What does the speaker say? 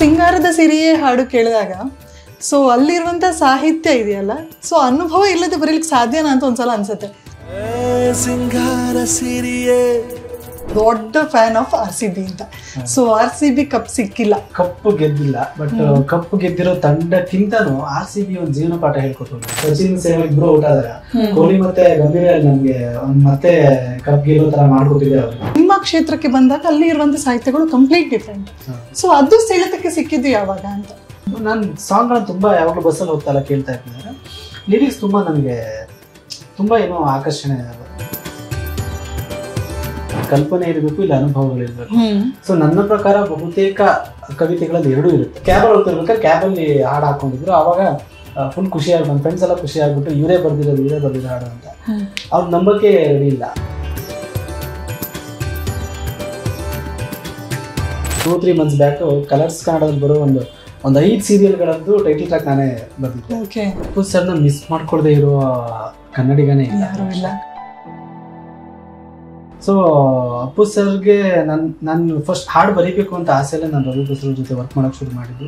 ಸಿಂಗಾರದ ಸಿರಿಯೇ ಹಾಡು ಕೇಳಿದಾಗ ಸೊ ಅಲ್ಲಿರುವಂಥ ಸಾಹಿತ್ಯ ಇದೆಯಲ್ಲ, ಸೊ ಅನುಭವ ಇಲ್ಲದೆ ಬರೀಲಿಕ್ಕೆ ಸಾಧ್ಯನಾ ಅಂತ ಒಂದ್ಸಲ ಅನ್ಸುತ್ತೆ. ಸಿಂಗಾರ ಸಿರಿಯೇ ದೊಡ್ಡ ಫ್ಯಾನ್ ಆಫ್ RCB ಅಂತ. ಸೊ RCB ಕಪ್ ಸಿಕ್ಕಿಲ್ಲ, ಕಪ್ಪು ಗೆದ್ದಿಲ್ಲ, ಬಟ್ ಕಪ್ಪು ಗೆದ್ದಿರೋ ತಂಡಕ್ಕಿಂತನೂ RCB ಒಂದು ಜೀವನ ಪಾಠ ಹೇಳ್ಕೊಟ್ಟು. ಸಚಿನ್ ಸೆಹ್ವಾಗ್ ಇಬ್ರು ಔಟ್ ಆದ್ರ, ಕೊಹ್ಲಿ ಮತ್ತೆ ಗಂಭೀರ ನಮ್ಗೆ ಮತ್ತೆ ಕಪ್ ಗೆಲ್ಲೋ ತರ ಮಾಡ್ಕೊಟ್ಟಿದ್ದಾರೆ ಅವರು. ನಿಮ್ಮ ಕ್ಷೇತ್ರಕ್ಕೆ ಬಂದಾಗ ಅಲ್ಲಿ ಇರುವಂತ ಸಾಹಿತ್ಯಗಳು ಕಂಪ್ಲೀಟ್ ಡಿಫ್ರೆಂಟ್. ಸೊ ಅದು ಸೆಳೆತಕ್ಕೆ ಸಿಕ್ಕಿದ್ದು ಯಾವಾಗ ಅಂತ. ನಾನು ಸಾಂಗ್ಗಳನ್ನ ತುಂಬಾ ಯಾವಾಗಲೂ ಬಸ್ಸಲ್ಲಿ ಹೋಗ್ತಾ ಕೇಳ್ತಾ ಇರ್ತೀನಿ. ಲಿರಿಕ್ಸ್ ತುಂಬಾ ನನಗೆ ತುಂಬಾ ಏನೋ ಆಕರ್ಷಣೆ, ಕಲ್ಪನೆ ಇರಬೇಕು, ಇಲ್ಲ ಅನುಭವಗಳಿರ್ಬೇಕು. ಸೊ ನನ್ನ ಪ್ರಕಾರ ಬಹುತೇಕ ಕವಿತೆಗಳಲ್ಲಿ ಎರಡೂ ಇರುತ್ತೆ. ಕ್ಯಾಬಲ್ಲಿ ಹೋಗ್ತಿರ್ಬೇಕಾದ್ರೆ ಕ್ಯಾಬಲ್ಲಿ ಹಾಡು ಹಾಕೊಂಡಿದ್ರು, ಆವಾಗ ಫುಲ್ ಖುಷಿಯಾಗಿ ನನ್ನ ಫ್ರೆಂಡ್ಸ್ ಎಲ್ಲ ಖುಷಿ ಆಗ್ಬಿಟ್ಟು ಇವರೇ ಬರ್ದಿರೋ ಹಾಡು ಅಂತ. ಅವ್ರ ನಂಬಕ್ಕೆ ರೆಡಿ ಇಲ್ಲ. 2-3 months ಬ್ಯಾಕ್ ಕಲರ್ಸ್ ಕನ್ನಡದಲ್ಲಿ ಬರೋ ಒಂದು 5 ಸೀರಿಯಲ್ಗಳದ್ದು ಟೈಟಲ್ ಟ್ರ್ಯಾಕ್ ನಾನೇ ಬರ್ದಿದ್ದೆ. ಅಪ್ಪು ಸರ್ನ ಮಿಸ್ ಮಾಡ್ಕೊಳ್ದೆ ಇರೋ ಕನ್ನಡಿಗನೇ ಇಲ್ಲ. ಸೊ ಅಪ್ಪು ಸರ್ಗೆ ನಾನು ಫಸ್ಟ್ ಹಾಡು ಬರೀಬೇಕು ಅಂತ ಆಸೆಯಲ್ಲೇ ನಾನು ರವಿ ಬಸ್ರ ಜೊತೆ ವರ್ಕ್ ಮಾಡೋಕ್ಕೆ ಶುರು ಮಾಡಿದ್ದು.